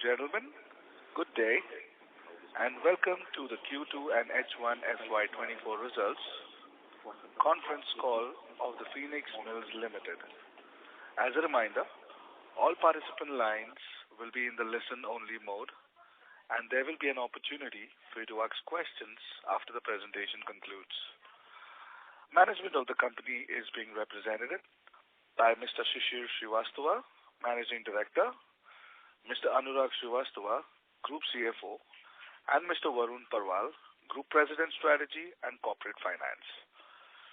gentlemen, good day and welcome to the Q2 and H1 FY2024 results conference call of the Phoenix Mills Limited. As a reminder, all participant lines will be in the listen-only mode and there will be an opportunity for you to ask questions after the presentation concludes. Management of the company is being represented by Mr. Shishir Srivastava, Managing Director, Mr. Anurag Srivastava, Group CFO, and Mr. Varun Parwal, Group President Strategy and Corporate Finance.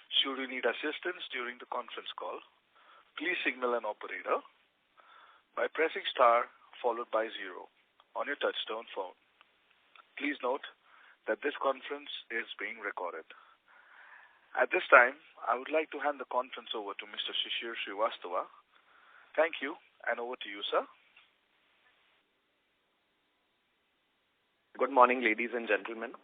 Should you need assistance during the conference call, please signal an operator by pressing star followed by 0 on your touchtone phone. Please note that this conference is being recorded. At this time, I would like to hand the conference over to Mr. Shishir Srivastava. Thank you, and over to you, sir. Good morning, ladies and gentlemen.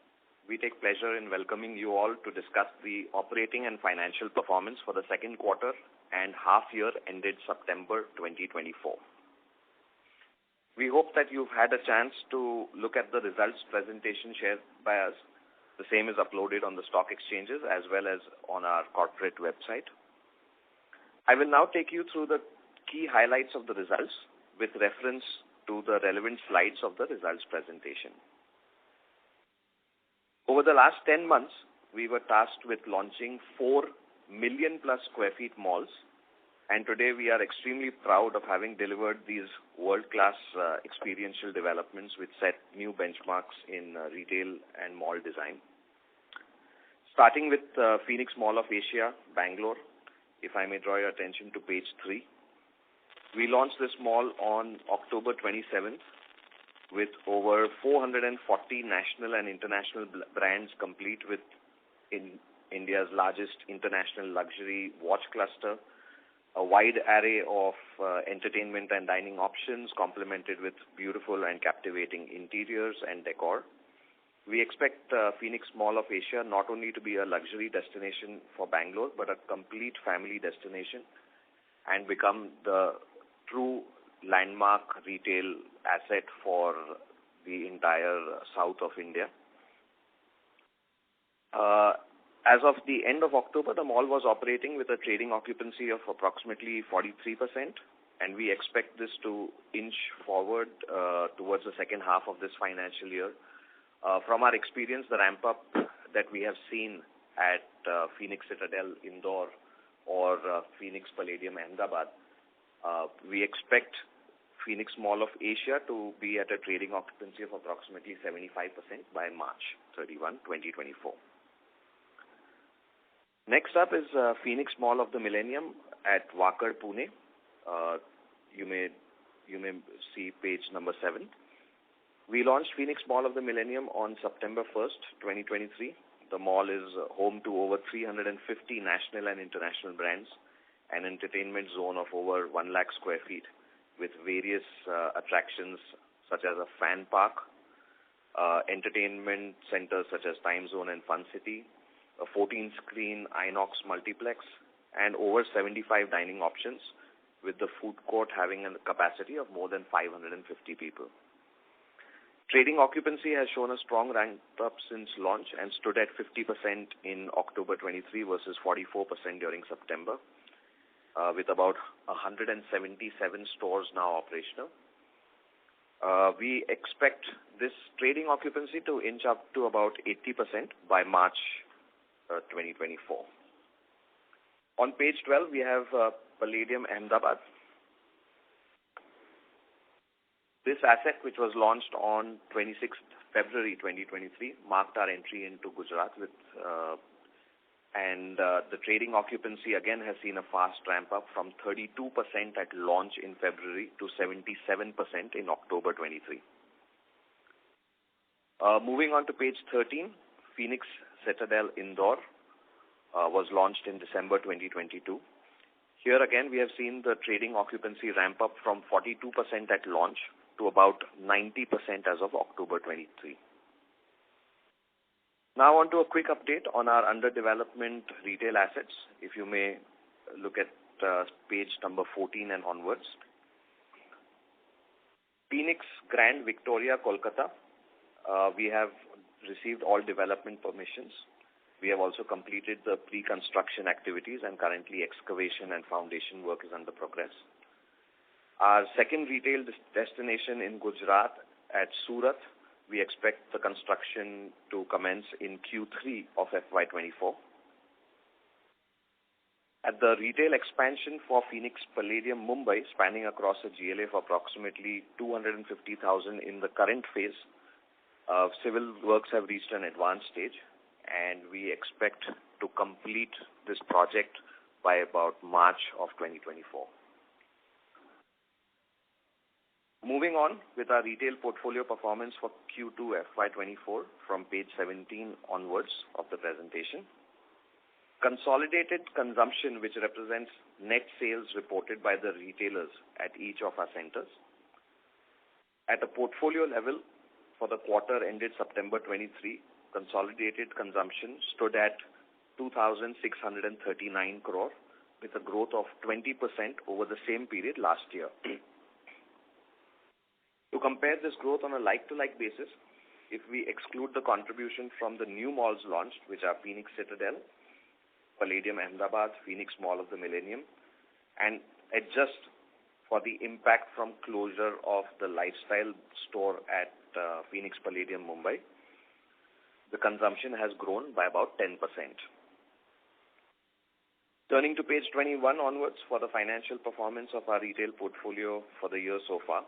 We take pleasure in welcoming you all to discuss the operating and financial performance for the second quarter and half year ended September 2024. We hope that you've had a chance to look at the results presentation shared by us. The same is uploaded on the stock exchanges as well as on our corporate website. I will now take you through the key highlights of the results with reference to the relevant slides of the results presentation. Over the last 10 months, we were tasked with launching 4 million plus square feet malls, and today we are extremely proud of having delivered these world-class experiential developments which set new benchmarks in retail and mall design. Starting with Phoenix Mall of Asia, Bangalore, if I may draw your attention to page 3. We launched this mall on October 27th with over 440 national and international brands, complete with India's largest international luxury watch cluster, a wide array of entertainment and dining options complemented with beautiful and captivating interiors and decor. We expect Phoenix Mall of Asia not only to be a luxury destination for Bangalore, but a complete family destination and become the true landmark retail asset for the entire south of India. As of the end of October, the mall was operating with a trading occupancy of approximately 43%, and we expect this to inch forward towards the second half of this financial year. From our experience, the ramp-up that we have seen at Phoenix Citadel Indore or Phoenix Palladium Ahmedabad, we expect Phoenix Mall of Asia to be at a trading occupancy of approximately 75% by March 31, 2024. Next up is Phoenix Mall of the Millennium at Wakad, Pune. You may see page number 7. We launched Phoenix Mall of the Millennium on September 1st, 2023. The mall is home to over 350 national and international brands, an entertainment zone of over 1 lakh square feet with various attractions such as a fan park, entertainment centers such as Time Zone and Fun City, a 14-screen Inox multiplex, and over 75 dining options, with the food court having a capacity of more than 550 people. Trading occupancy has shown a strong ramp-up since launch and stood at 50% in October 23 versus 44% during September, with about 177 stores now operational. We expect this trading occupancy to inch up to about 80% by March 2024. On page 12, we have Palladium Ahmedabad. This asset, which was launched on 26th February 2023, marked our entry into Gujarat with the trading occupancy again has seen a fast ramp up from 32% at launch in February to 77% in October 23. Moving on to page 13, Phoenix Citadel Indore was launched in December 2022. Here again, we have seen the trading occupancy ramp up from 42% at launch to about 90% as of October 23. Now on to a quick update on our under development retail assets. If you may look at page number 14 and onwards. Phoenix Grand Victoria, Kolkata, we have received all development permissions. We have also completed the pre-construction activities and currently excavation and foundation work is under progress. Our second retail destination in Gujarat at Surat, we expect the construction to commence in Q3 of FY24. At the retail expansion for Phoenix Palladium, Mumbai, spanning across a GLA of approximately 250,000 in the current phase, civil works have reached an advanced stage, and we expect to complete this project by about March of 2024. Moving on with our retail portfolio performance for Q2 FY24 from page 17 onwards of the presentation. Consolidated consumption, which represents net sales reported by the retailers at each of our centers. At a portfolio level, for the quarter ended September 23, consolidated consumption stood at 2,639 crore with a growth of 20% over the same period last year. To compare this growth on a like-to-like basis, if we exclude the contribution from the new malls launched, which are Phoenix Citadel, Palladium Ahmedabad, Phoenix Mall of the Millennium, and adjust for the impact from closure of the lifestyle store at Phoenix Palladium, Mumbai, the consumption has grown by about 10%. Turning to page 21 onwards for the financial performance of our retail portfolio for the year so far.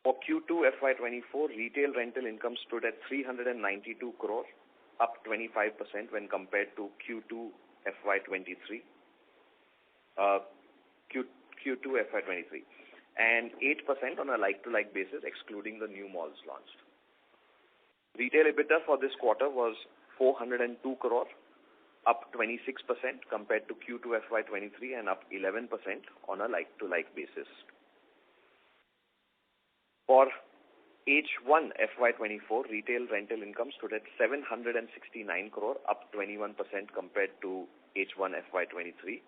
For Q2 FY24, retail rental income stood at 392 crore, up 25% when compared to Q2 FY23. Q2 FY23, and 8% on a like-to-like basis, excluding the new malls launched. Retail EBITDA for this quarter was 402 crore, up 26% compared to Q2 FY23 and up 11% on a like-to-like basis. For H1 FY24, retail rental income stood at 769 crore, up 21% compared to H1 FY23.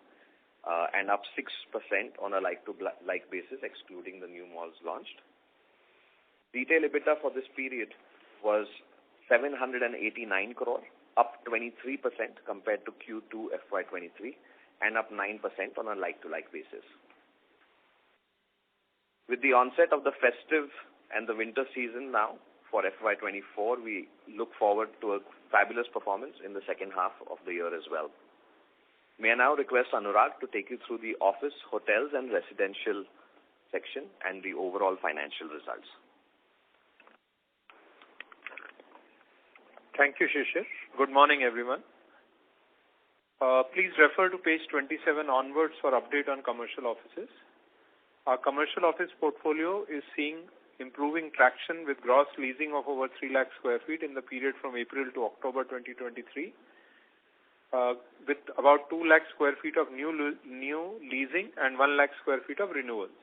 And up 6% on a like-to-like basis, excluding the new malls launched. Retail EBITDA for this period was 789 crore, up 23% compared to Q2 FY23, and up 9% on a like-to-like basis. With the onset of the festive and the winter season now for FY24, we look forward to a fabulous performance in the second half of the year as well. May I now request Anurag to take you through the office, hotels and residential section and the overall financial results. Thank you, Shishir. Good morning, everyone. Please refer to page 27 onwards for update on commercial offices. Our commercial office portfolio is seeing improving traction with gross leasing of over 3 lakh square feet in the period from April to October 2023. With about 2 lakh square feet of new leasing and 1 lakh square feet of renewals.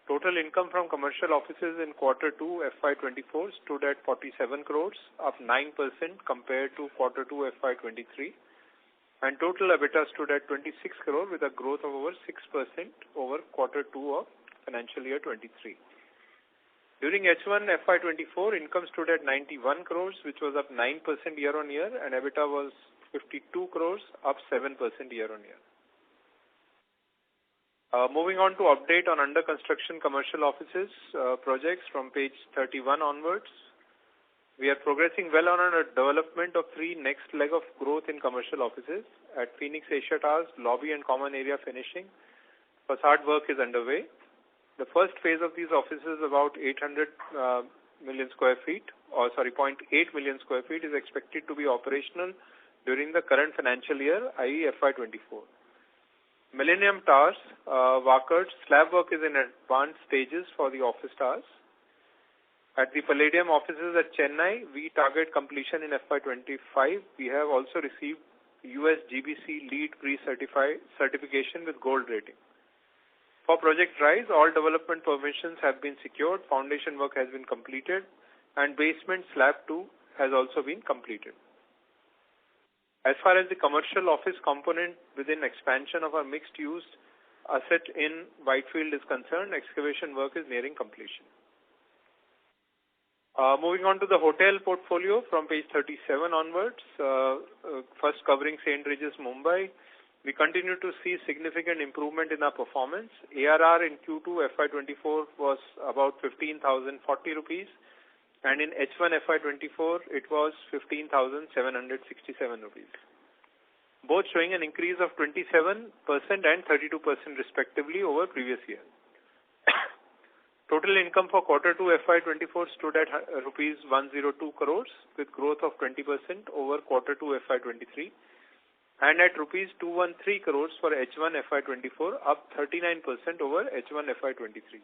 Total income from commercial offices in Q2 FY24 stood at 47 crores, up 9% compared to Q2 FY23. And total EBITDA stood at 26 crore with a growth of over 6% over Q2 of financial year 23. During H1 FY24, income stood at 91 crores, which was up 9% year-on-year, and EBITDA was 52 crores, up 7% year-on-year. Moving on to update on under construction commercial offices projects from page 31 onwards. We are progressing well on our development of 3 next leg of growth in commercial offices. At Phoenix Asia Towers, lobby and common area finishing. Facade work is underway. The first phase of these offices, about 800 million square feet, 0.8 million square feet, is expected to be operational during the current financial year, i.e. FY24. Millennium Towers, Wakad, slab work is in advanced stages for the office towers. At the Palladium offices at Chennai, we target completion in FY25. We have also received US GBC LEED certification with gold rating. For Project Rise, all development permissions have been secured, foundation work has been completed, and basement slab 2 has also been completed. As far as the commercial office component within expansion of our mixed-use asset in Whitefield is concerned, excavation work is nearing completion. Moving on to the hotel portfolio from page 37 onwards, first covering St. Regis, Mumbai. We continue to see significant improvement in our performance. ARR in Q2 FY24 was about 15,040 rupees, and in H1 FY24 it was 15,767 rupees. Both showing an increase of 27% and 32% respectively over previous year. Total income for Q2 FY24 stood at rupees 102 crores with growth of 20% over Q2 FY23 and at rupees 213 crores for H1 FY24, up 39% over H1 FY23.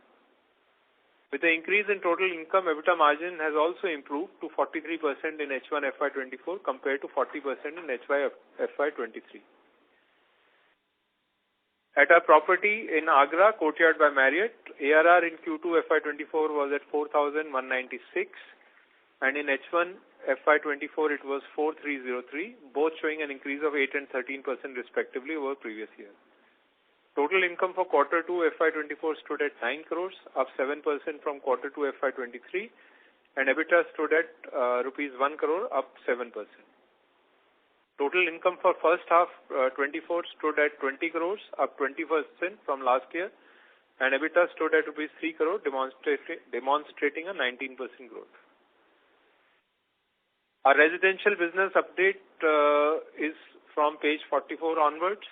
With the increase in total income, EBITDA margin has also improved to 43% in H1 FY24 compared to 40% in H1 FY23. At our property in Agra, Courtyard by Marriott, ARR in Q2 FY24 was at 4,196 and in H1 FY24 it was 4,303, both showing an increase of 8 and 13% respectively over previous year. Total income for Q2 FY24 stood at 9 crores, up 7% from Q2 FY23, and EBITDA stood at rupees 1 crore, up 7%. Total income for first half 24 stood at 20 crores, up 20% from last year, and EBITDA stood at rupees 3 crore, demonstrating a 19% growth. Our residential business update is from page 44 onwards.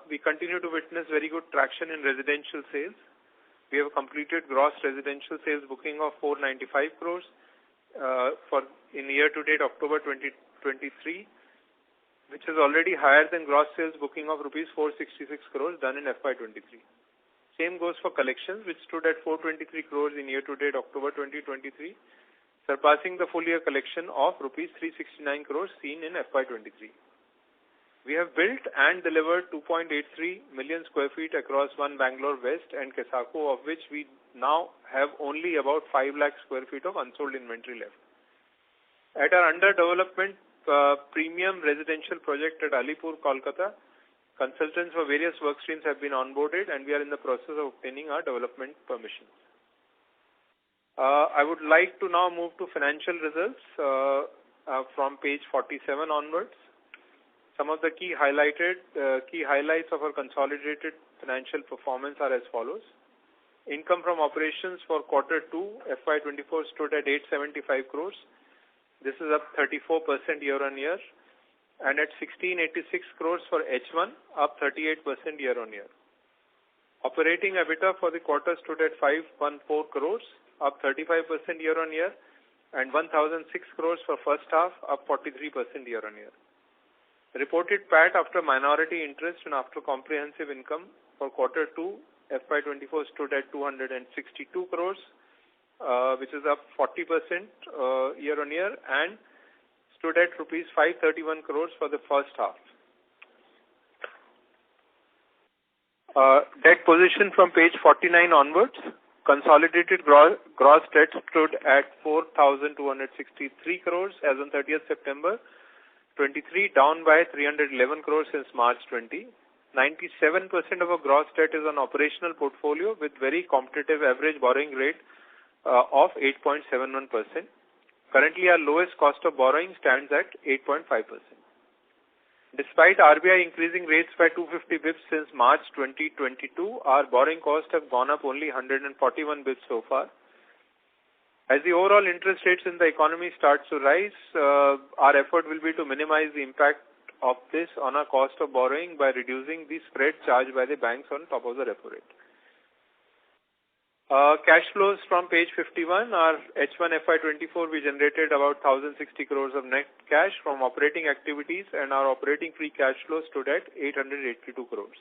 We continue to witness very good traction in residential sales. We have completed gross residential sales booking of 495 crores in year-to-date October 2023, which is already higher than gross sales booking of rupees 466 crores done in FY23. Same goes for collections, which stood at 423 crores in year-to-date October 2023, surpassing the full-year collection of rupees 369 crores seen in FY23. We have built and delivered 2.83 million square feet across One Bangalore West and Kesako, of which we now have only about 5 lakh square feet of unsold inventory left. At our under development premium residential project at Alipur, Kolkata, consultants for various work streams have been onboarded and we are in the process of obtaining our development permissions. I would like to now move to financial results from page 47 onwards. Some of the key highlights of our consolidated financial performance are as follows. Income from operations for Q2 FY24 stood at 875 crores. This is up 34% year-on-year, and at 1686 crores for H1, up 38% year-on-year. Operating EBITDA for the quarter stood at 514 crores, up 35% year-on-year, and 1006 crores for first half, up 43% year-on-year. Reported PAT after minority interest and after comprehensive income for Q2 FY24 stood at 262 crores, which is up 40% year-on-year, and stood at rupees 531 crores for the first half. Debt position from page 49 onwards. Consolidated gross debt stood at 4,263 crores as on 30th September 23, down by 311 crores since March 20. 97% of our gross debt is on operational portfolio with very competitive average borrowing rate of 8.71%. Currently, our lowest cost of borrowing stands at 8.5%. Despite RBI increasing rates by 250 bips since March 2022, our borrowing costs have gone up only 141 bips so far. As the overall interest rates in the economy starts to rise, our effort will be to minimize the impact of this on our cost of borrowing by reducing the spread charged by the banks on top of the repo rate. Cash flows from page 51 are H1 FY24. We generated about 1,060 crores of net cash from operating activities, and our operating free cash flow stood at 882 crores.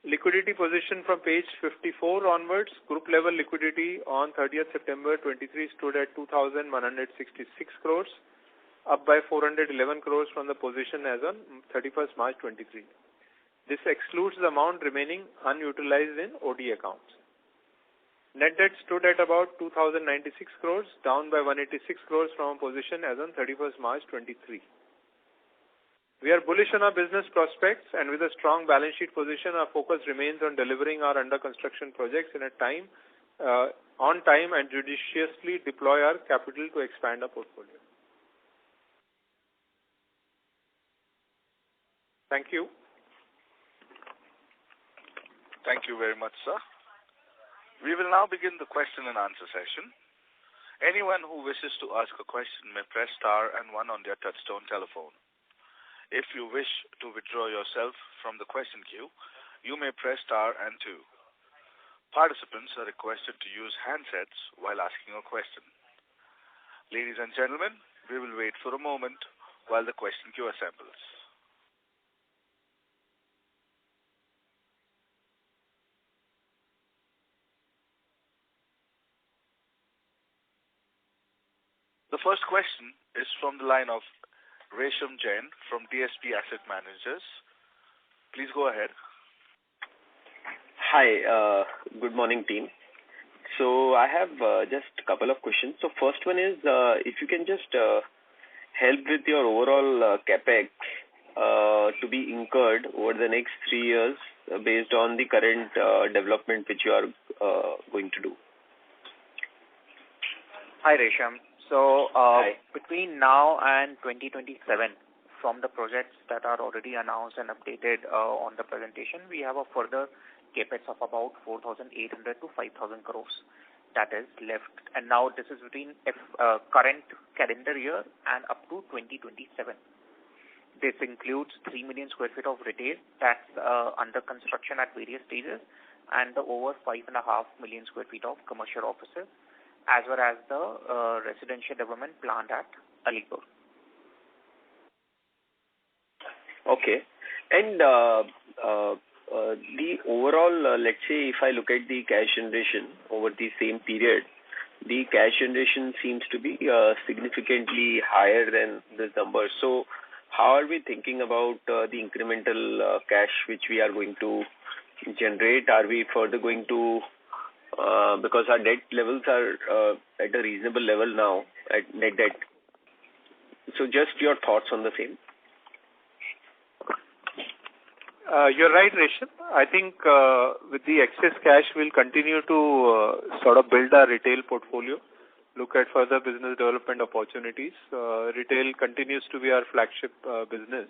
Liquidity position from page 54 onwards. Group level liquidity on 30th September 23 stood at 2,166 crores, up by 411 crores from the position as on 31st March 23. This excludes the amount remaining unutilized in OD accounts. Net debt stood at about 2,096 crores, down by 186 crores from a position as on 31st March 23. We are bullish on our business prospects, and with a strong balance sheet position, our focus remains on delivering our under construction projects on time and judiciously deploy our capital to expand our portfolio. Thank you. Thank you very much, sir. We will now begin the question and answer session. Anyone who wishes to ask a question may press star and one on their touchtone telephone. If you wish to withdraw yourself from the question queue, you may press star and two. Participants are requested to use handsets while asking a question. Ladies and gentlemen, we will wait for a moment while the question queue assembles. The first question is from the line of Resham Jain from DSP Asset Managers. Please go ahead. Hi, good morning, team. So I have just a couple of questions. So first one is, if you can just help with your overall capex to be incurred over the next 3 years based on the current development which you are going to do. Hi, Resham. So between now and 2027, from the projects that are already announced and updated on the presentation, we have a further capex of about 4,800 to 5,000 crores that is left. And now this is between current calendar year and up to 2027. This includes 3 million square feet of retail that's under construction at various stages, and the over 5.5 million square feet of commercial offices, as well as the residential development planned at Alipur. Okay. And the overall, let's say, if I look at the cash generation over the same period, the cash generation seems to be significantly higher than this number. So how are we thinking about the incremental cash which we are going to generate? Are we further going to because our debt levels are at a reasonable level now at net debt. So just your thoughts on the same. You're right, Resham. I think with the excess cash, we'll continue to sort of build our retail portfolio, look at further business development opportunities. Retail continues to be our flagship business,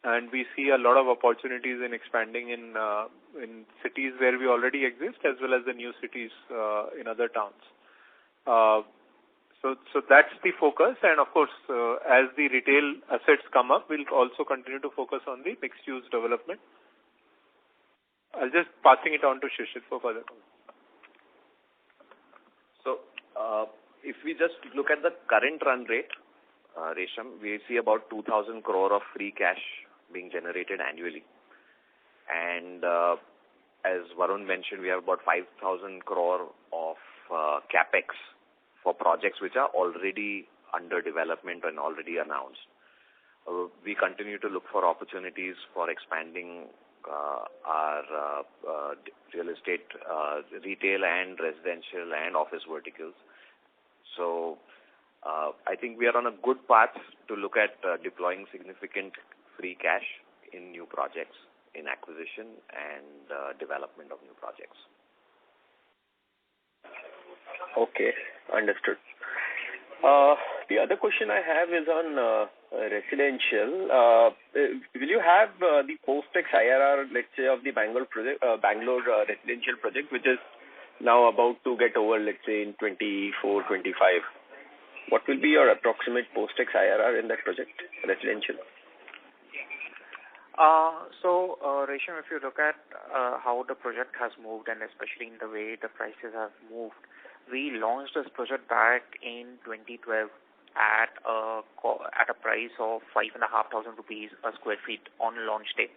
and we see a lot of opportunities in expanding in cities where we already exist, as well as the new cities in other towns. So that's the focus, and of course, as the retail assets come up, we'll also continue to focus on the mixed-use development. I'll just passing it on to Shishir for further comments. So, if we just look at the current run rate, Resham, we see about 2,000 crore of free cash being generated annually. And as Varun mentioned, we have about 5,000 crore of capex for projects which are already under development and already announced. We continue to look for opportunities for expanding our real estate, retail and residential and office verticals. So I think we are on a good path to look at deploying significant free cash in new projects, in acquisition and development of new projects. Okay, understood. The other question I have is on residential. Will you have the post-tax IRR, let's say, of the Bangalore residential project, which is now about to get over, let's say, in 24-25? What will be your approximate post-tax IRR in that project, residential? So, Resham, if you look at how the project has moved, and especially in the way the prices have moved, we launched this project back in 2012 at a price of 5,500 rupees a square feet on launch day.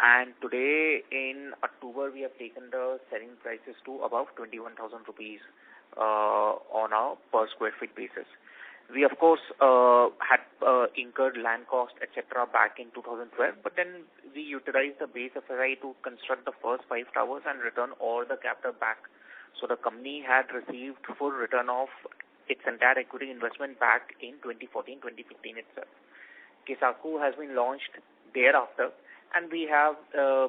And today, in October, we have taken the selling prices to above 21,000 rupees on a per square feet basis. We, of course, had incurred land cost, etc. back in 2012, but then we utilized the base FRI to construct the first 5 towers and return all the capital back. So the company had received full return of its entire equity investment back in 2014-2015 itself. Kesaku has been launched thereafter, and we have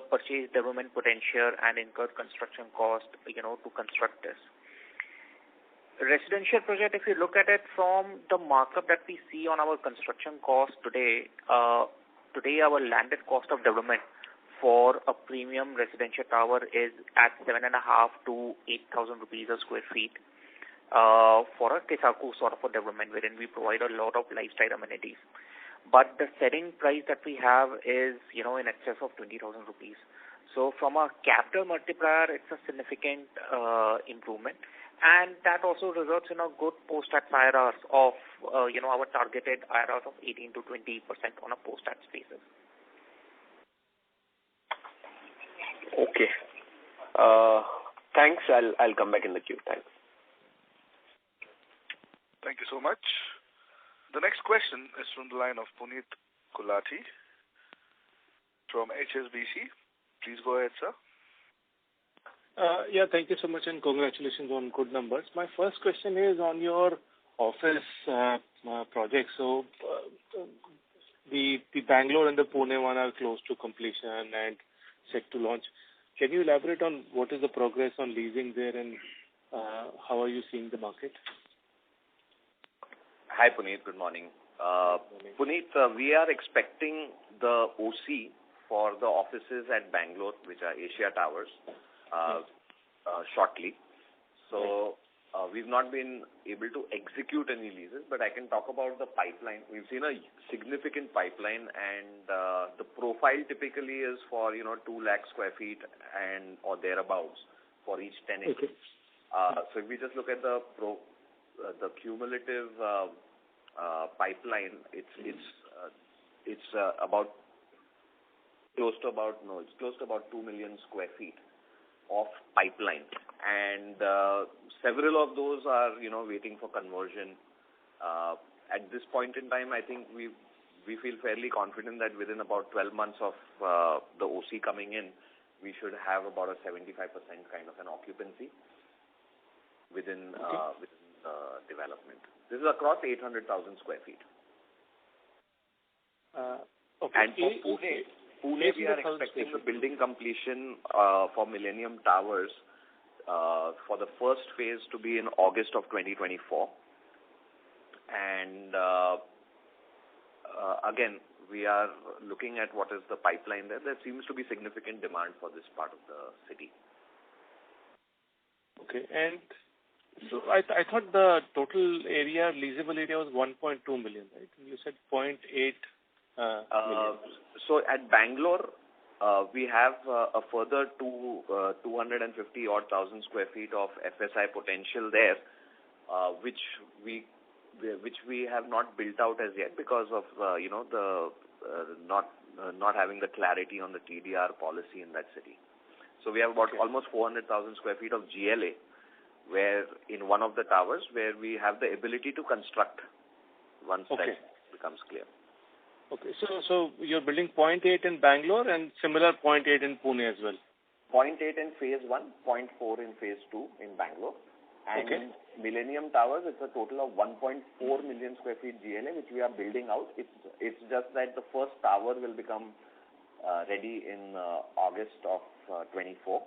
purchased development potential and incurred construction cost, to construct this. Residential project, if you look at it from the markup that we see on our construction cost today, our landed cost of development for a premium residential tower is at 7,500 to 8,000 rupees a square feet for a Kesaku sort of a development wherein we provide a lot of lifestyle amenities. But the selling price that we have is, in excess of 20,000 rupees. So from a capital multiplier, it's a significant improvement. And that also results in a good post-tax IRRs of, our targeted IRRs of 18 to 20% on a post-tax basis. Okay. Thanks. I'll come back in the queue. Thanks. Thank you so much. The next question is from the line of Puneet Gulati from HSBC. Please go ahead, sir. Thank you so much and congratulations on good numbers. My first question is on your office project. So the Bangalore and the Pune one are close to completion and set to launch. Can you elaborate on what is the progress on leasing there and how are you seeing the market? Hi, Puneet. Good morning. Puneet, we are expecting the OC for the offices at Bangalore, which are Asia Towers, shortly. So we've not been able to execute any leases, but I can talk about the pipeline. We've seen a significant pipeline, and the profile typically is for 2 lakh square feet and or thereabouts for each tenant. Okay. So if we just look at the cumulative pipeline, it's close to about 2 million square feet of pipeline, and several of those are waiting for conversion. At this point in time, I think we feel fairly confident that within about 12 months of the OC coming in, we should have about a 75% kind of an occupancy within development. This is across 800,000 square feet. Okay. And for Pune, we are expecting the building completion for Millennium Towers for the first phase to be in August of 2024. And again, we are looking at what is the pipeline there. There seems to be significant demand for this part of the city. Okay. And so I thought the total area, leasable area was 1.2 million, right? You said 0.8 million. So at Bangalore, we have a further 250 odd thousand square feet of FSI potential there, which we have not built out as yet because of the not having the clarity on the TDR policy in that city. So we have about almost 400,000 square feet of GLA, where in one of the towers where we have the ability to construct once that becomes clear. Okay, so you're building 0.8 in Bangalore and similar 0.8 in Pune as well? 0.8 in phase 1, 0.4 in phase 2 in Bangalore. And in Millennium Towers, it's a total of 1.4 million square feet GLA, which we are building out. It's just that the first tower will become ready in August of 24.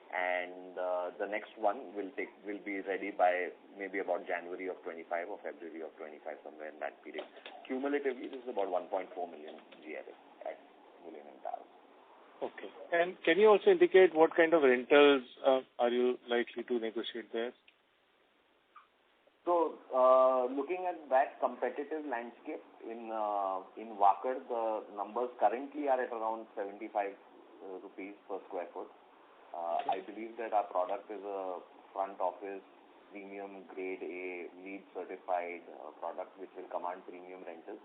And the next one will be ready by maybe about January of 25 or February of 25, somewhere in that period. Cumulatively, this is about 1.4 million GLA at Millennium Towers. Okay. And can you also indicate what kind of rentals are you likely to negotiate there? So, looking at that competitive landscape in Wakad, the numbers currently are at around 75 rupees per square foot. I believe that our product is a front office, premium grade A, LEED certified product which will command premium rentals.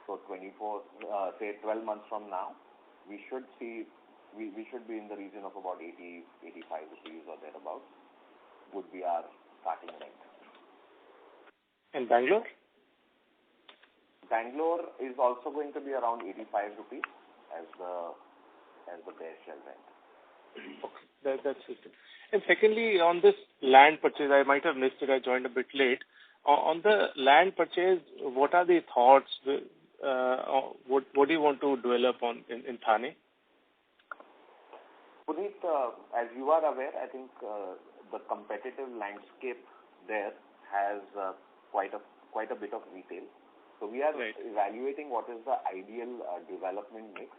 So 12 months from now, we should be in the region of about 80, 85 rupees or thereabouts would be our starting rent. And Bangalore? Bangalore is also going to be around 85 rupees as the bare shell rent. Okay, that's it. And secondly, on this land purchase, I might have missed it. I joined a bit late. On the land purchase, what are the thoughts? what do you want to develop on in Thane? Puneet, as you are aware, I think the competitive landscape there has quite a bit of retail. So we are evaluating what is the ideal development mix.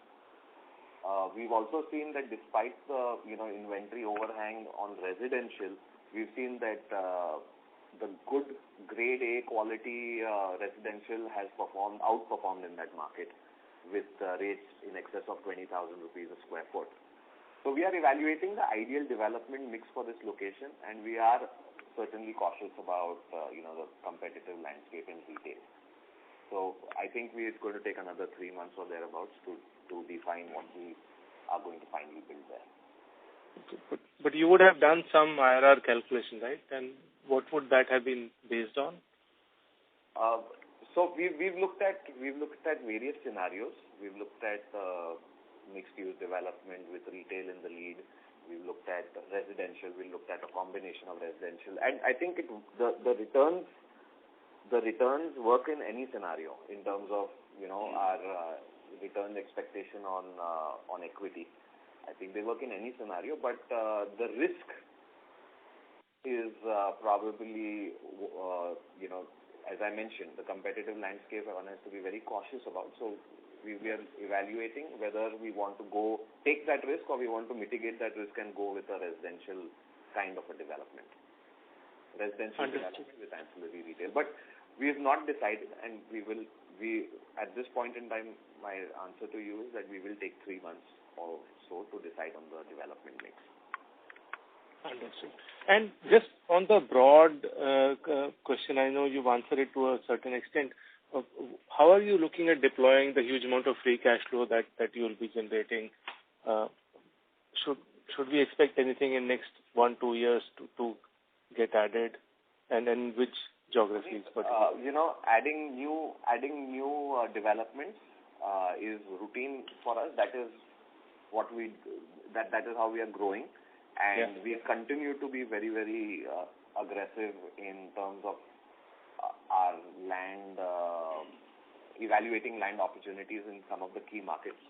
We've also seen that despite the inventory overhang on residential, we've seen that the good grade A quality residential has outperformed in that market with rates in excess of 20,000 rupees a square foot. So we are evaluating the ideal development mix for this location, and we are certainly cautious about the competitive landscape in retail. So I think it's going to take another 3 months or thereabouts to define what we are going to finally build there. Okay. But you would have done some IRR calculation, right? And what would that have been based on? So we've looked at various scenarios. We've looked at mixed-use development with retail in the lead. We've looked at residential. We looked at a combination of residential, and I think the returns work in any scenario in terms of our return expectation on equity. I think they work in any scenario, but the risk is probably as I mentioned, the competitive landscape one has to be very cautious about. So we are evaluating whether we want to take that risk or we want to mitigate that risk and go with a residential kind of a development. Residential development with ancillary retail. But we have not decided, and we at this point in time, my answer to you is that we will take 3 months or so to decide on the development mix. Understood. And just on the broad question, I know you've answered it to a certain extent. How are you looking at deploying the huge amount of free cash flow that you will be generating? Should we expect anything in next 1-2 years to get added, and then which geographies? Adding new developments is routine for us. That is what that is how we are growing, and we continue to be very, very aggressive in terms of our land, evaluating land opportunities in some of the key markets.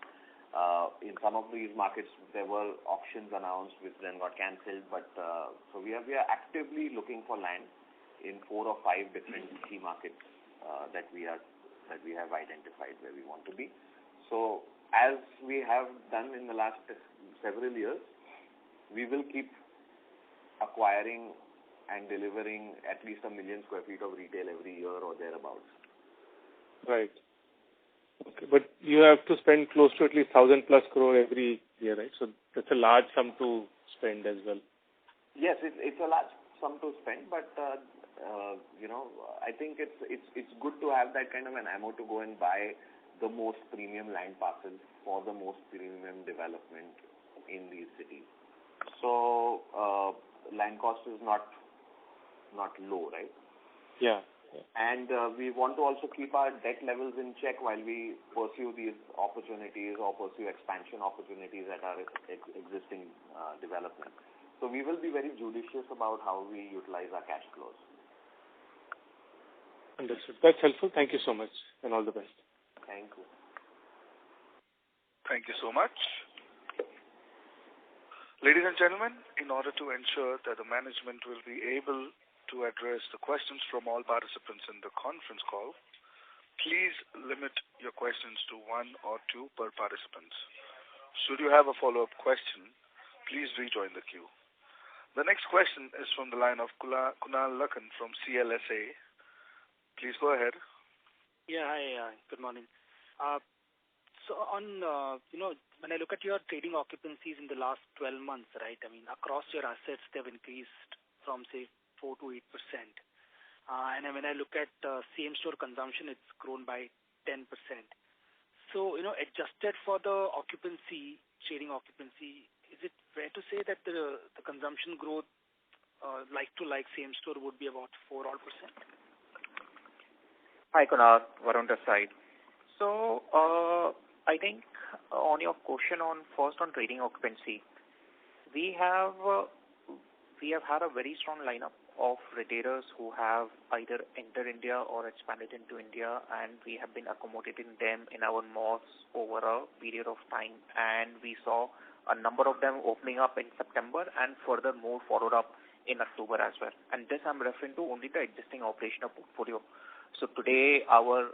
In some of these markets, there were auctions announced which then got cancelled. But so we are actively looking for land in 4 or 5 different key markets that we have identified where we want to be. So as we have done in the last several years, we will keep acquiring and delivering at least 1 million square feet of retail every year or thereabouts. Right. Okay, but you have to spend close to at least 1,000+ crore every year, right? So that's a large sum to spend as well. Yes, it's a large sum to spend, but I think it's good to have that kind of an ammo to go and buy the most premium land parcels for the most premium development in these cities. So land cost is not low, right? Yeah. And we want to also keep our debt levels in check while we pursue these opportunities or pursue expansion opportunities at our existing development. So we will be very judicious about how we utilize our cash flows. Understood. That's helpful. Thank you so much, and all the best. Thank you. Thank you so much. Ladies and gentlemen, in order to ensure that the management will be able to address the questions from all participants in the conference call, please limit your questions to 1 or 2 per participant. Should you have a follow-up question, please rejoin the queue. The next question is from the line of Kunal Lakhan from CLSA. Please go ahead. Yeah, hi. Good morning. So on, when I look at your trading occupancies in the last 12 months, right, I mean, across your assets, they've increased from, say, 4 to 8%. And when I look at same-store consumption, it's grown by 10%. So, adjusted for the occupancy, trading occupancy, is it fair to say that the consumption growth, like-to-like same-store, would be about 4%? Hi, Kunal. Varun this side. So, I think on your question first on trading occupancy, we have had a very strong lineup of retailers who have either entered India or expanded into India, and we have been accommodating them in our malls over a period of time. And we saw a number of them opening up in September and further more followed up in October as well. And this I'm referring to only the existing operational portfolio. So today our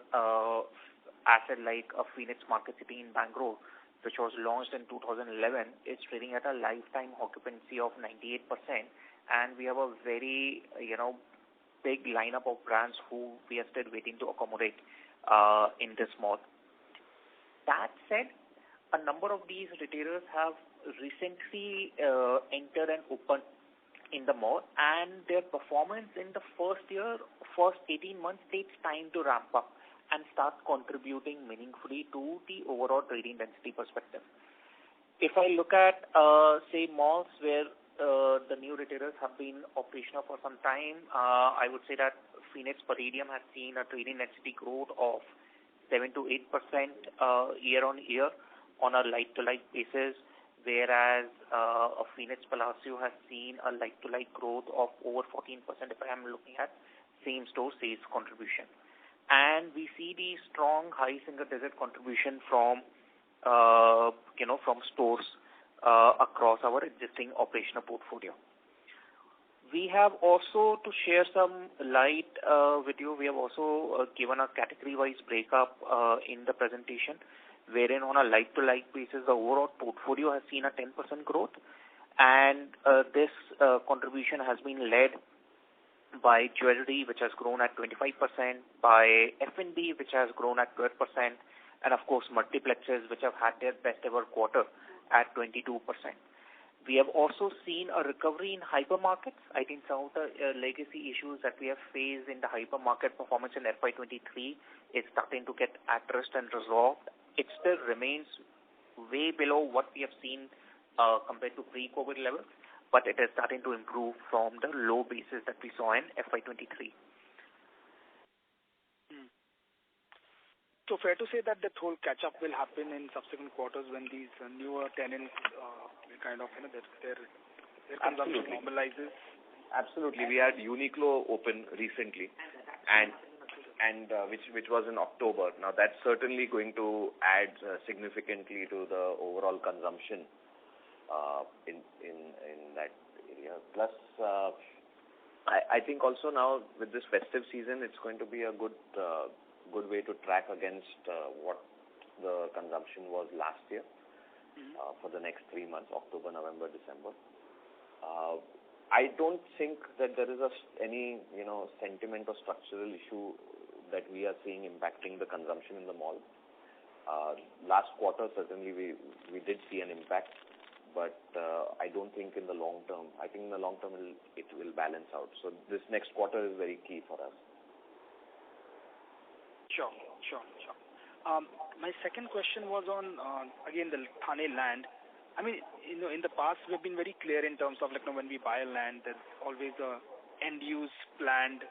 asset like a Phoenix Market City in Bangalore, which was launched in 2011, is trading at a lifetime occupancy of 98%. And we have a very, big lineup of brands who we are still waiting to accommodate in this mall. That said, a number of these retailers have recently entered and opened in the mall, and their performance in the first 18 months takes time to ramp up and start contributing meaningfully to the overall trading density perspective. If I look at, say, malls where the new retailers have been operational for some time, I would say that Phoenix Palladium has seen a trading density growth of 7 to 8% year on year on a like-to-like basis, whereas a Phoenix Palacio has seen a like-to-like growth of over 14% if I am looking at same-store sales contribution. And we see the strong high single-digit contribution from stores across our existing operational portfolio. We have also, to share some light with you, we have also given a category-wise breakup in the presentation, wherein on a like-to-like basis, the overall portfolio has seen a 10% growth, and this contribution has been led by jewelry, which has grown at 25%, by F&B, which has grown at 12%, and of course multiplexes, which have had their best ever quarter at 22%. We have also seen a recovery in hypermarkets. I think some of the legacy issues that we have faced in the hypermarket performance in FY23 is starting to get addressed and resolved. It still remains way below what we have seen compared to pre-COVID levels, but it is starting to improve from the low basis that we saw in FY23. So fair to say that that whole catch-up will happen in subsequent quarters when these newer tenants will kind of, their consumption normalizes? Absolutely. We had Uniqlo open recently, and which was in October. Now that's certainly going to add significantly to the overall consumption in that area. Plus, I think also now with this festive season, it's going to be a good way to track against what the consumption was last year for the next 3 months, October, November, December. I don't think that there is any sentiment or structural issue that we are seeing impacting the consumption in the mall. Last quarter, certainly we did see an impact, but I don't think in the long term. I think in the long term it will balance out. So this next quarter is very key for us. Sure. My second question was on, again, the Thane land. I mean, in the past, we've been very clear in terms of, when we buy a land, there's always a end-use planned,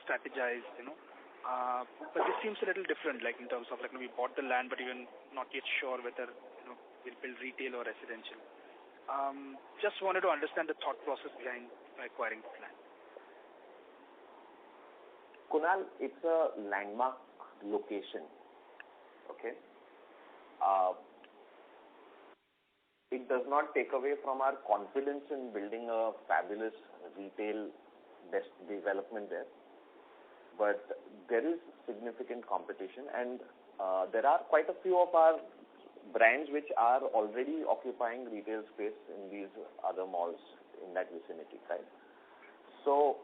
strategized, but this seems a little different, in terms of, we bought the land, but even not yet sure whether, we'll build retail or residential. Just wanted to understand the thought process behind acquiring this land. Kunal, it's a landmark location. Okay. It does not take away from our confidence in building a fabulous retail development there. But there is significant competition, and there are quite a few of our brands which are already occupying retail space in these other malls in that vicinity, right? So,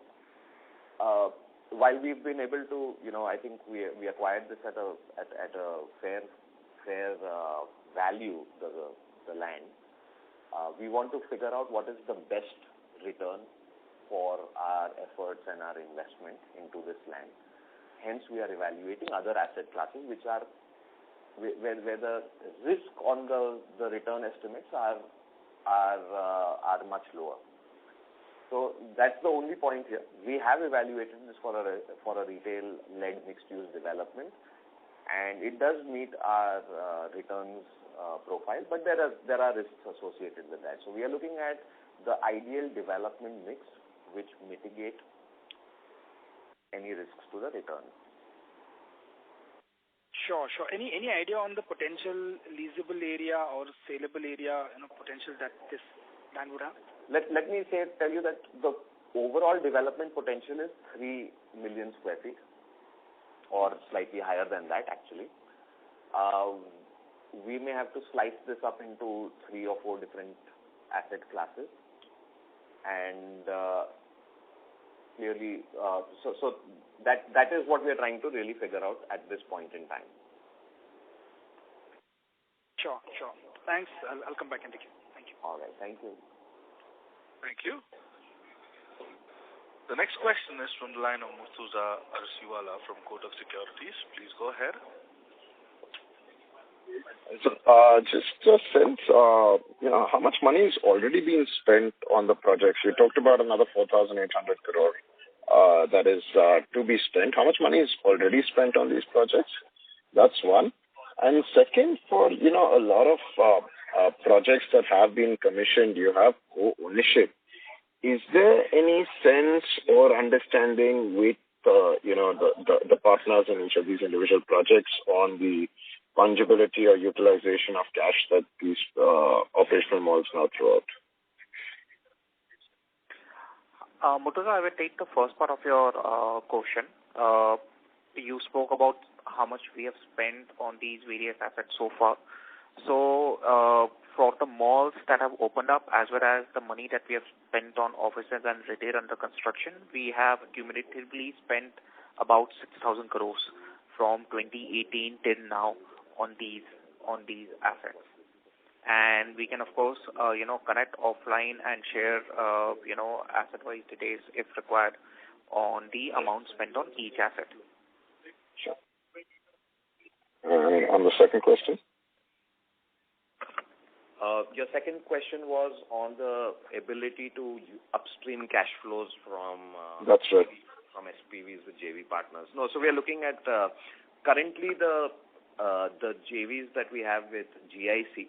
while we've been able to, I think we acquired this at a fair value, the land. We want to figure out what is the best return for our efforts and our investment into this land. Hence, we are evaluating other asset classes which are where the risk on the return estimates are much lower. So that's the only point here. We have evaluated this for a retail-led mixed-use development, and it does meet our returns profile, but there are risks associated with that. So we are looking at the ideal development mix which mitigate any risks to the return. Sure. Any idea on the potential leasable area or saleable area, potential that this land would have? Let me tell you that the overall development potential is 3 million square feet, or slightly higher than that actually. We may have to slice this up into 3 or 4 different asset classes, and clearly, so that is what we are trying to really figure out at this point in time. Sure. Thanks. I'll come back and take you. Thank you. All right. Thank you. Thank you. The next question is from the line of Murtuza Arsiwala from Kotak Securities. Please go ahead. So, just a sense, how much money is already being spent on the projects? You talked about another 4,800 crore that is to be spent. How much money is already spent on these projects? That's one. And second, for a lot of projects that have been commissioned, you have co-ownership. Is there any sense or understanding with the partners in each of these individual projects on the fungibility or utilization of cash that these operational malls now throw out? Murtuza, I will take the first part of your question. You spoke about how much we have spent on these various assets so far. So, for the malls that have opened up, as well as the money that we have spent on offices and retail under construction, we have cumulatively spent about 6,000 crores from 2018 till now on these assets. And we can, of course, connect offline and share, asset-wise details if required on the amount spent on each asset. Sure. On the second question? Your second question was on the ability to upstream cash flows from That's right. from SPVs with JV partners. No, so we are looking at currently the JVs that we have with GIC.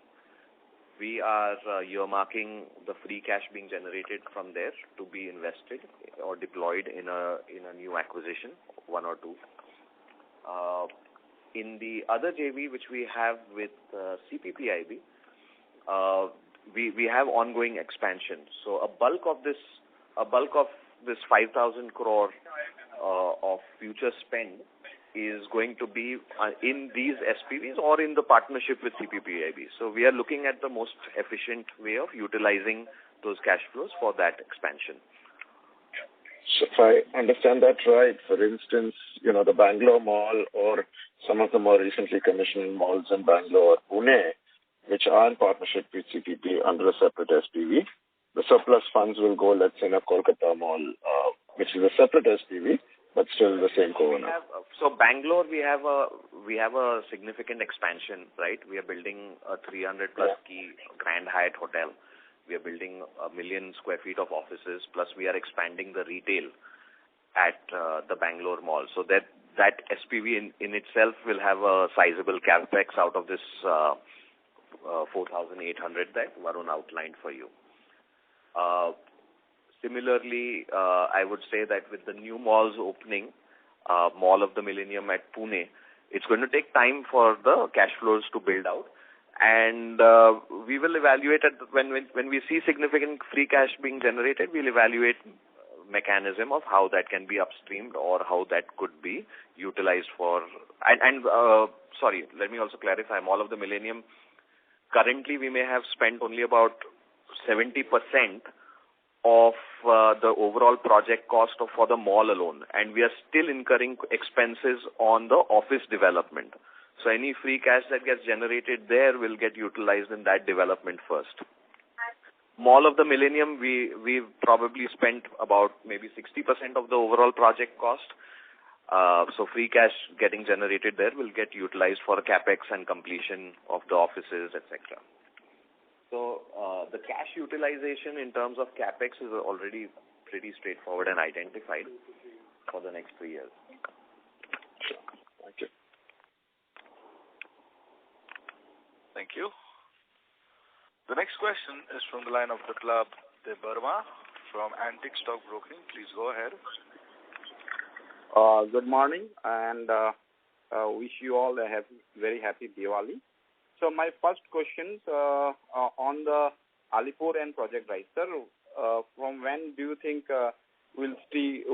We are earmarking the free cash being generated from there to be invested or deployed in a new acquisition, one or two. In the other JV which we have with CPPIB, we have ongoing expansion. So a bulk of this 5,000 crore of future spend is going to be in these SPVs or in the partnership with CPPIB. So we are looking at the most efficient way of utilizing those cash flows for that expansion. So if I understand that right, for instance, the Bangalore Mall or some of the more recently commissioned malls in Bangalore, Pune, which are in partnership with CPP under a separate SPV, the surplus funds will go, let's say, in a Kolkata Mall, which is a separate SPV, but still the same co-owner. So Bangalore, we have a significant expansion, right? We are building a 300 plus key Grand Hyatt hotel. We are building 1 million square feet of offices, plus we are expanding the retail at the Bangalore Mall. So that SPV in itself will have a sizable capex out of this 4,800 that Varun outlined for you. Similarly, I would say that with the new malls opening, Mall of the Millennium at Pune, it's going to take time for the cash flows to build out. And we will evaluate when we see significant free cash being generated, we'll evaluate mechanism of how that can be upstreamed or how that could be utilized for. Sorry, let me also clarify. Mall of the Millennium, currently we may have spent only about 70% of the overall project cost for the mall alone, and we are still incurring expenses on the office development. So any free cash that gets generated there will get utilized in that development first. Mall of the Millennium, we've probably spent about maybe 60% of the overall project cost. So free cash getting generated there will get utilized for capex and completion of the offices, etc. So the cash utilization in terms of capex is already pretty straightforward and identified for the next 3 years. Thank you. Thank you. The next question is from the line of Biplab Debarma from Antique Stock Broking. Please go ahead. Good morning, and wish you all a very happy Diwali. So my first questions on the Alipur and Project Rise. Sir, from when do you think we'll see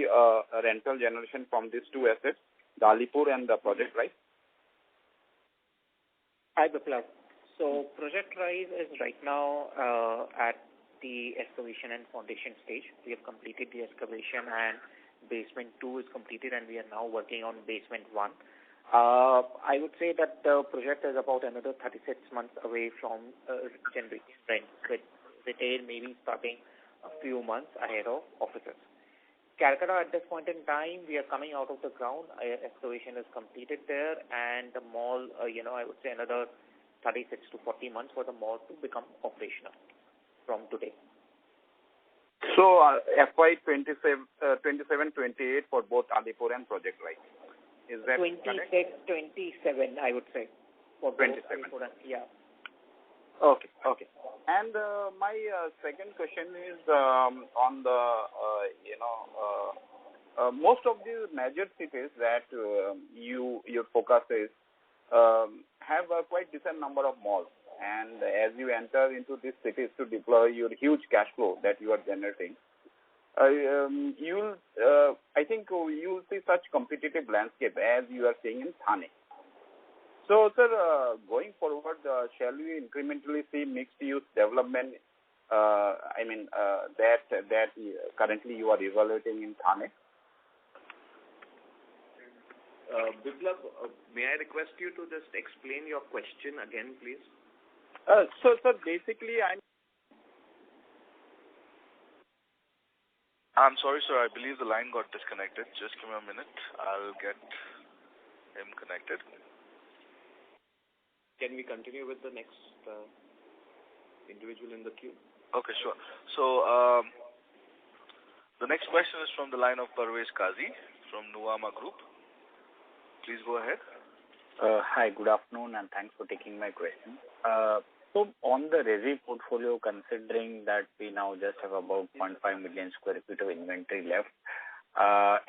a rental generation from these two assets, the Alipur and the Project Rise? Hi, Biplab. So Project Rise is right now at the excavation and foundation stage. We have completed the excavation and basement 2 is completed, and we are now working on basement 1. I would say that the project is about another 36 months away from generating rent, with retail maybe starting a few months ahead of offices. Calcutta, at this point in time, we are coming out of the ground. Excavation is completed there, and the mall, I would say another 36 to 40 months for the mall to become operational from today. So FY27-28 for both Alipur and Project Rise. Is that 26, correct? 27, I would say. For 27. Yeah. Okay. And my second question is on the, most of the major cities that your focus is have a quite decent number of malls. And as you enter into these cities to deploy your huge cash flow that you are generating, I think you'll see such competitive landscape as you are seeing in Thane. So, sir, going forward, shall we incrementally see mixed-use development? That currently you are evaluating in Thane. Biplab, may I request you to just explain your question again, please? So, basically, I'm sorry, sir. I believe the line got disconnected. Just give me a minute. I'll get him connected. Can we continue with the next individual in the queue? Okay, sure. So, the next question is from the line of Parvez Qazi from Nuvama Group. Please go ahead. Hi, good afternoon, and thanks for taking my question. So on the Resi portfolio, considering that we now just have about 0.5 million square feet of inventory left,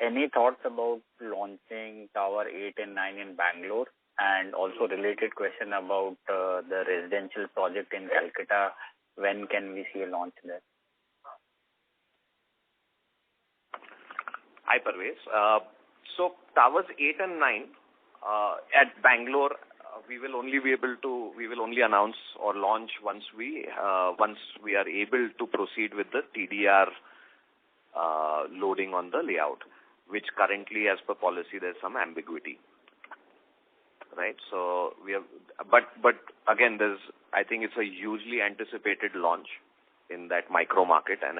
any thoughts about launching Tower 8 and 9 in Bangalore? And also related question about the residential project in Calcutta, when can we see a launch there? Hi, Parvez. So Towers 8 and 9 at Bangalore, we will only announce or launch once we are able to proceed with the TDR loading on the layout, which currently, as per policy, there's some ambiguity. Right, so we have, but again, I think it's a hugely anticipated launch in that micro market, and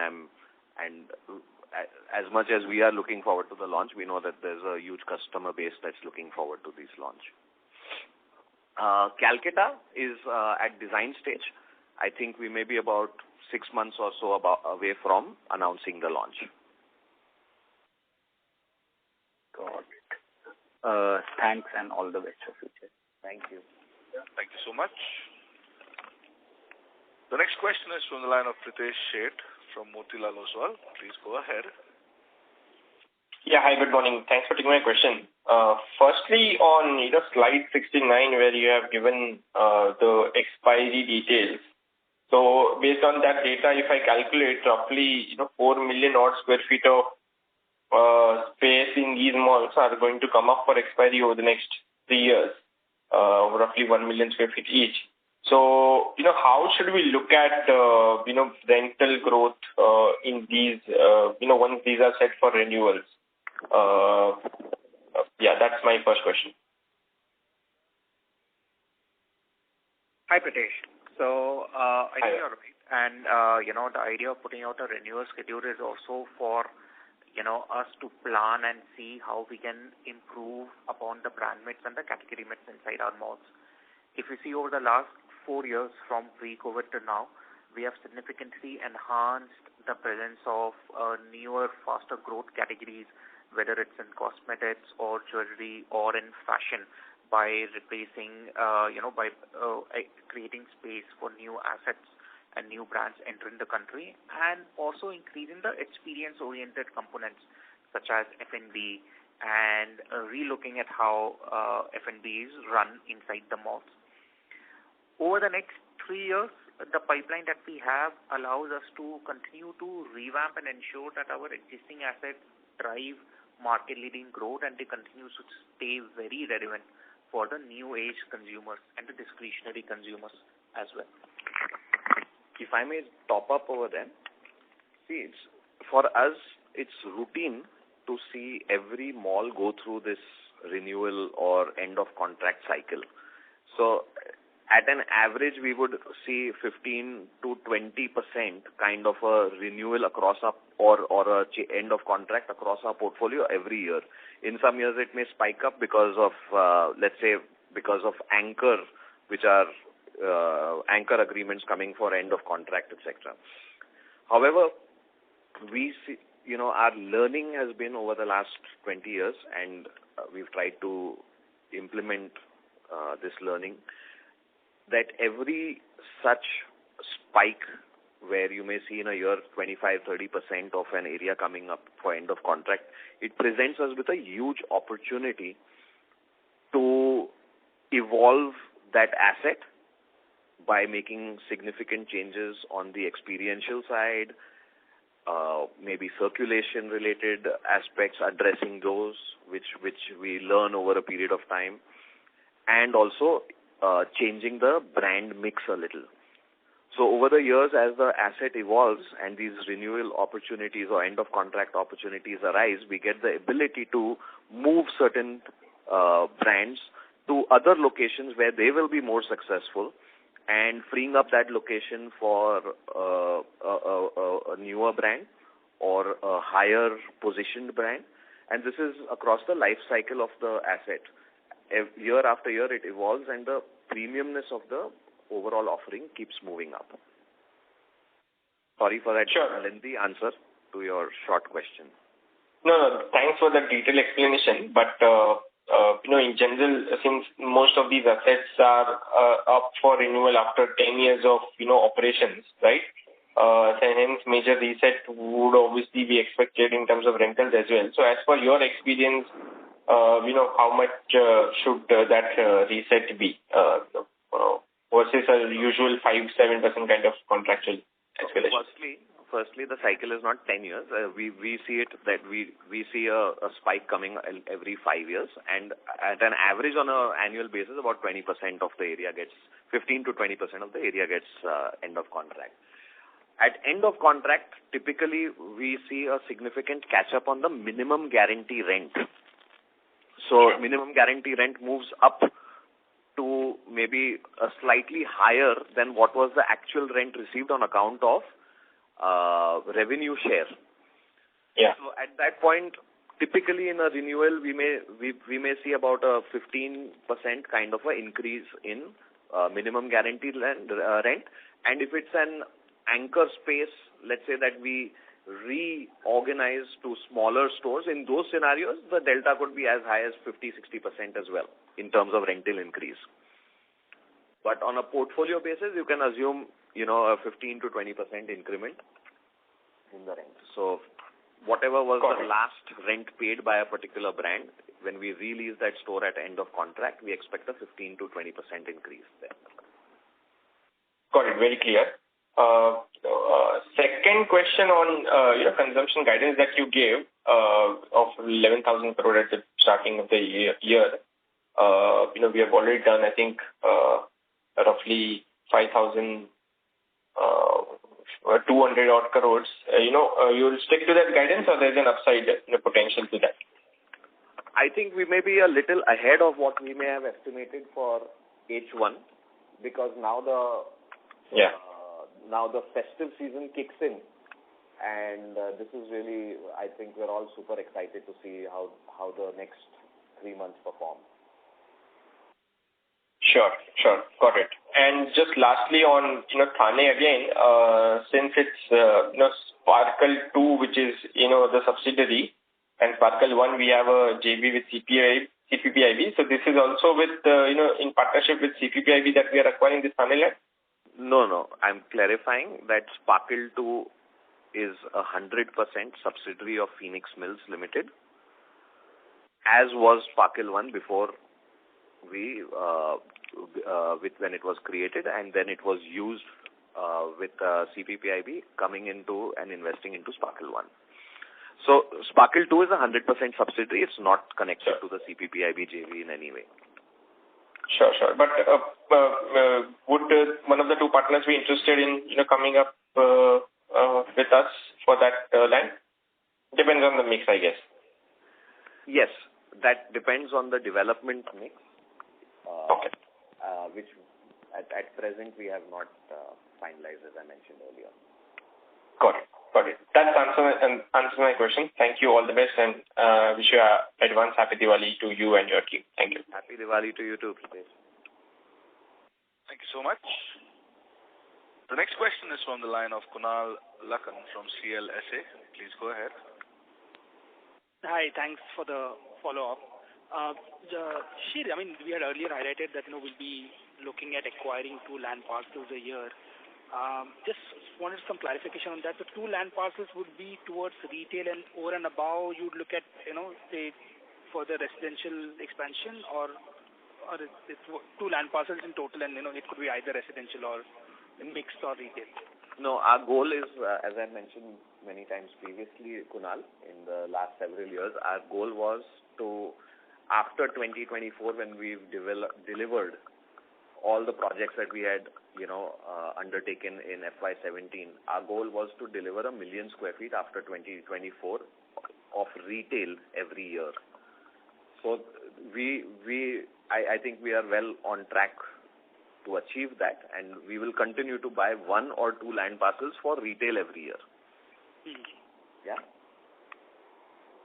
as much as we are looking forward to the launch, we know that there's a huge customer base that's looking forward to this launch. Calcutta is at design stage. I think we may be about 6 months or so away from announcing the launch. Got it. Thanks and all the best for future. Thank you. Thank you so much. The next question is from the line of Pritesh Sheth from Motilal Oswal. Please go ahead. Yeah, hi, good morning. Thanks for taking my question. Firstly, on slide 69, where you have given the expiry details. So based on that data, if I calculate roughly 4 million odd square feet of space in these malls are going to come up for expiry over the next 3 years, roughly 1 million square feet each. So, how should we look at, rental growth in these, once these are set for renewals? Yeah, that's my first question. Hi, Pritesh. So, I think you're right. And, the idea of putting out a renewal schedule is also for us to plan and see how we can improve upon the brand mix and the category mix inside our malls. If you see over the last 4 years from pre-COVID to now, we have significantly enhanced the presence of newer, faster growth categories, whether it's in cosmetics or jewelry or in fashion, by replacing, by creating space for new assets and new brands entering the country, and also increasing the experience-oriented components such as F&B and relooking at how F&B is run inside the malls. Over the next 3 years, the pipeline that we have allows us to continue to revamp and ensure that our existing assets drive market-leading growth and they continue to stay very relevant for the new age consumers and the discretionary consumers as well. If I may top up over there, see, for us, it's routine to see every mall go through this renewal or end of contract cycle. So at an average, we would see 15 to 20% kind of a renewal across our or a end of contract across our portfolio every year. In some years, it may spike up because of, let's say, because of anchor, which are anchor agreements coming for end of contract, etc. However, we see, our learning has been over the last 20 years, and we've tried to implement this learning, that every such spike where you may see in a year 25-30% of an area coming up for end of contract, it presents us with a huge opportunity to evolve that asset by making significant changes on the experiential side, maybe circulation related aspects, addressing those which we learn over a period of time, and also changing the brand mix a little. So over the years, as the asset evolves and these renewal opportunities or end of contract opportunities arise, we get the ability to move certain brands to other locations where they will be more successful, and freeing up that location for a newer brand or a higher positioned brand. And this is across the life cycle of the asset. Year after year it evolves, and the premiumness of the overall offering keeps moving up. Sorry for that lengthy answer to your short question. No, thanks for the detailed explanation. But in general, since most of these assets are up for renewal after 10 years of operations, right? So hence major reset would obviously be expected in terms of rentals as well. So as per your experience, how much should that reset be versus a usual 5-7% kind of contractual escalation? Firstly, the cycle is not 10 years. We see it that we see a spike coming every 5 years, and at an average on an annual basis, about 20% of the area gets, 15 to 20% of the area gets end of contract. At end of contract, typically we see a significant catch up on the minimum guarantee rent. So minimum guarantee rent moves up to maybe a slightly higher than what was the actual rent received on account of revenue share. Yeah. So at that point, typically in a renewal, we may see about a 15% kind of an increase in minimum guaranteed rent. And if it's an anchor space, let's say that we reorganize to smaller stores, in those scenarios, the delta could be as high as 50-60% as well in terms of rental increase. But on a portfolio basis, you can assume, a 15 to 20% increment in the rent. So whatever was the last rent paid by a particular brand, when we release that store at end of contract, we expect a 15 to 20% increase there. Got it. Very clear. Second question on consumption guidance that you gave of 11,000 crore at the starting of the year. We have already done, I think, roughly 5,200 odd crores. You'll stick to that guidance, or there's an upside potential to that? I think we may be a little ahead of what we may have estimated for H1, because now the festive season kicks in, and this is really, I think we're all super excited to see how the next 3 months perform. Sure. Got it. And just lastly on, Thane again, since it's, Sparkle 2, which is, the subsidiary, and Sparkle 1, we have a JV with CPPIB. So this is also with, in partnership with CPPIB that we are acquiring this Thane land? No. I'm clarifying that Sparkle 2 is 100% subsidiary of Phoenix Mills Limited, as was Sparkle 1 before when it was created, and then it was used with CPPIB coming into and investing into Sparkle 1. So Sparkle 2 is 100% subsidiary. It's not connected to the CPPIB JV in any way. Sure. But would one of the two partners be interested in coming up with us for that land? Depends on the mix, I guess. Yes, that depends on the development mix. Okay. Which at present we have not finalized, as I mentioned earlier. Got it. That answers my question. Thank you. All the best, and wish you advance Happy Diwali to you and your team. Thank you. Happy Diwali to you too, Pritesh. Thank you so much. The next question is from the line of Kunal Lakhan from CLSA. Please go ahead. Hi, thanks for the follow-up. Shir, we had earlier highlighted that we'll be looking at acquiring 2 land parcels a year. Just wanted some clarification on that. The 2 land parcels would be towards retail, and over and above you'd look at say for the residential expansion, or it's 2 land parcels in total, and it could be either residential or mixed or retail. No, our goal is, as I mentioned many times previously, Kunal, in the last several years, our goal was to, after 2024, when we've delivered all the projects that we had, undertaken in FY17, our goal was to deliver 1 million square feet after 2024 of retail every year. So I think we are well on track to achieve that, and we will continue to buy 1 or 2 land parcels for retail every year. Yeah.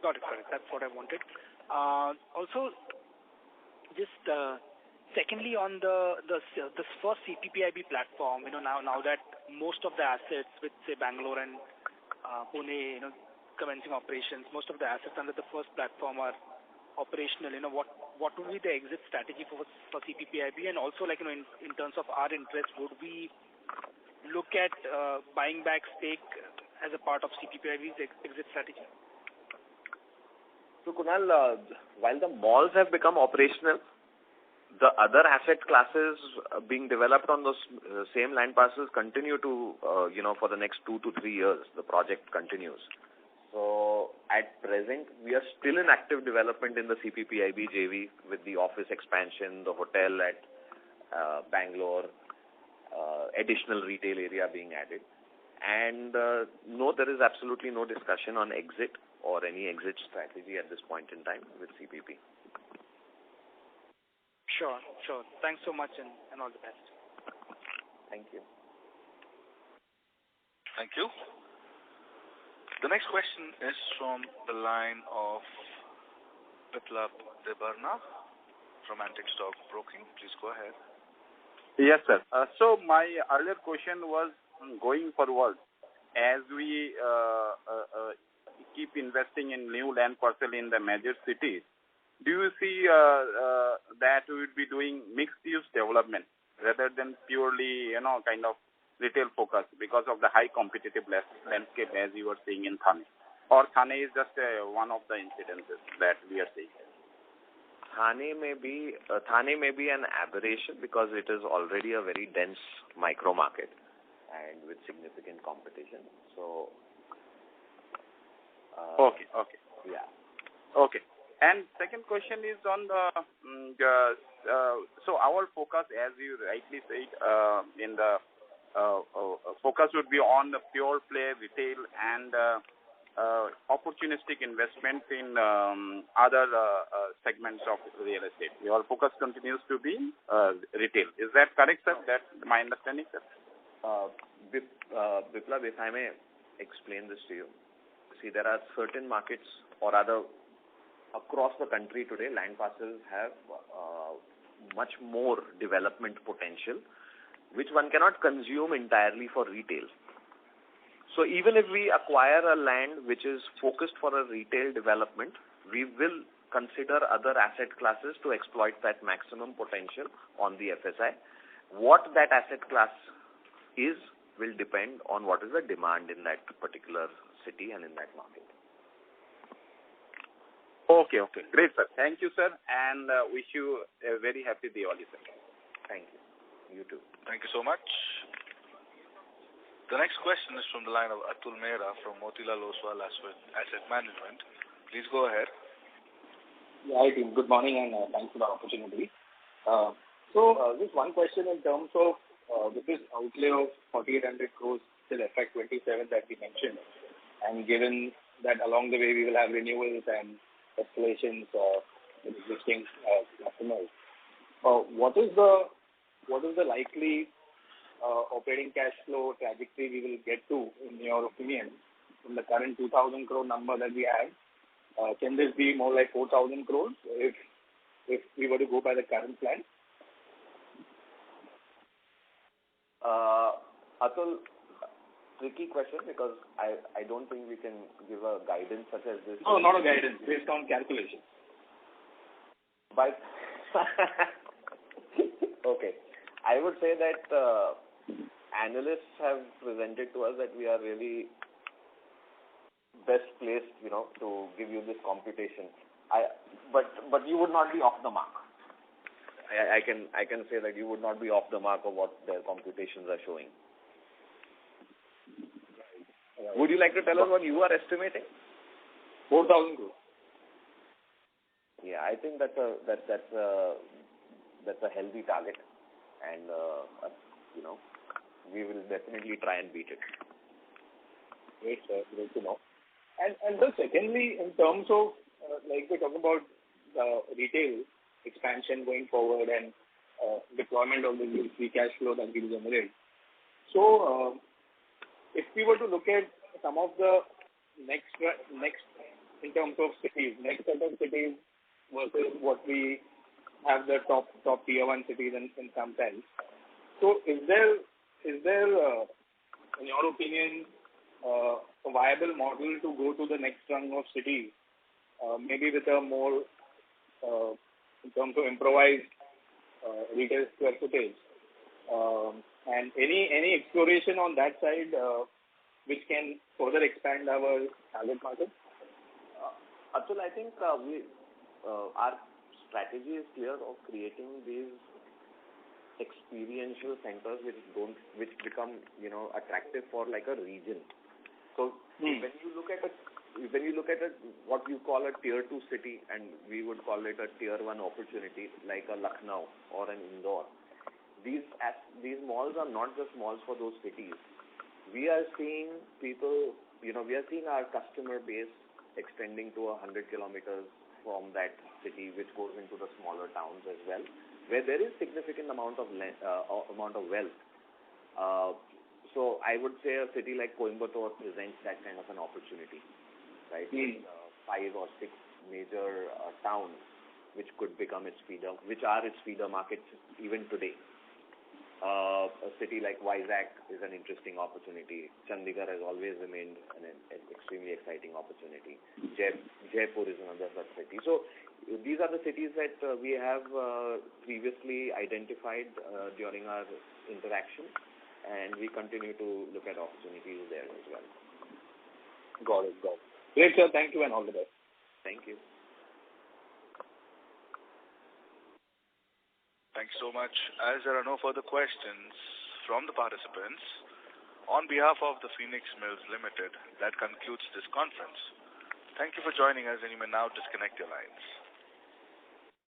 Got it. That's what I wanted. Also, just secondly, on the first CPPIB platform, now that most of the assets with say Bangalore and Pune, commencing operations, most of the assets under the first platform are operational. What would be the exit strategy for CPPIB, and also in terms of our interest, would we look at buying back stake as a part of CPPIB's exit strategy? So Kunal, while the malls have become operational, the other asset classes being developed on those same land parcels continue to, for the next 2 to 3 years, the project continues. So at present, we are still in active development in the CPPIB JV with the office expansion, the hotel at Bangalore, additional retail area being added. And no, there is absolutely no discussion on exit or any exit strategy at this point in time with CPP. Sure. Thanks so much, and all the best. Thank you. Thank you. The next question is from the line of Biplab Debbarma from Antique Stock Broking. Please go ahead. Yes, sir. So my earlier question was going forward, as we keep investing in new land parcel in the major cities, do you see that we would be doing mixed-use development rather than purely, kind of retail focus because of the high competitive landscape as you were seeing in Thane? Or Thane is just one of the incidences that we are seeing? Thane may be an aberration because it is already a very dense micro market and with significant competition. So okay. Yeah. Okay. And second question is on so our focus, as you rightly said, in the focus would be on the pure play retail and opportunistic investment in other segments of real estate. Your focus continues to be retail. Is that correct, sir? That's my understanding, sir? Biplab, if I may explain this to you. See, there are certain markets, or rather across the country today, land parcels have much more development potential, which one cannot consume entirely for retail. So even if we acquire a land which is focused for a retail development, we will consider other asset classes to exploit that maximum potential on the FSI. What that asset class will depend on what is the demand in that particular city and in that market. Okay. Great, sir. Thank you, sir, and wish you a very happy Diwali, sir. Thank you. You too. Thank you so much. The next question is from the line of Atul Mehra from Motilal Oswal Asset Management. Please go ahead. Yeah, hi team. Good morning and thanks for the opportunity. Just one question in terms of with this outlay of 4,800 crores till FY27 that we mentioned, and given that along the way we will have renewals and escalations with existing customers, what is the likely operating cash flow trajectory we will get to, in your opinion, from the current 2,000 crore number that we have? Can this be more like 4,000 crores if we were to go by the current plan? Atul, tricky question because I don't think we can give a guidance such as this. No, not a guidance, based on calculation. But okay, I would say that analysts have presented to us that we are really best placed, to give you this computation. But you would not be off the mark. I can say that you would not be off the mark of what their computations are showing. Right. Would you like to tell us what you are estimating? 4,000 crores. Yeah, I think that's a healthy target, and we will definitely try and beat it. Great, sir. Great to know. And then secondly, in terms of like we're talking about retail expansion going forward and deployment of the free cash flow that we will generate. So, if we were to look at some of the next in terms of cities, next set of cities versus what we have the top tier 1 cities in some sense. So, is there in your opinion a viable model to go to the next rung of cities, maybe with a more in terms of improvised retail square footage, and any exploration on that side which can further expand our target market? Atul, I think our strategy is clear of creating these experiential centers which become attractive for like a region. So when you look at what you call a tier 2 city, and we would call it a tier 1 opportunity like a Lucknow or an Indore, these malls are not just malls for those cities. We are seeing people, we are seeing our customer base extending to 100 kilometers from that city, which goes into the smaller towns as well, where there is significant amount of wealth. So I would say a city like Coimbatore presents that kind of an opportunity, right? 5 or 6 major towns which could become which are its feeder markets even today. A city like Vizag is an interesting opportunity. Chandigarh has always remained an extremely exciting opportunity. Jaipur is another such city. So these are the cities that we have previously identified during our interaction, and we continue to look at opportunities there as well. Got it. Great, sir. Thank you and all the best. Thank you. Thanks so much. As there are no further questions from the participants, on behalf of the Phoenix Mills Limited, that concludes this conference. Thank you for joining us, and you may now disconnect your lines.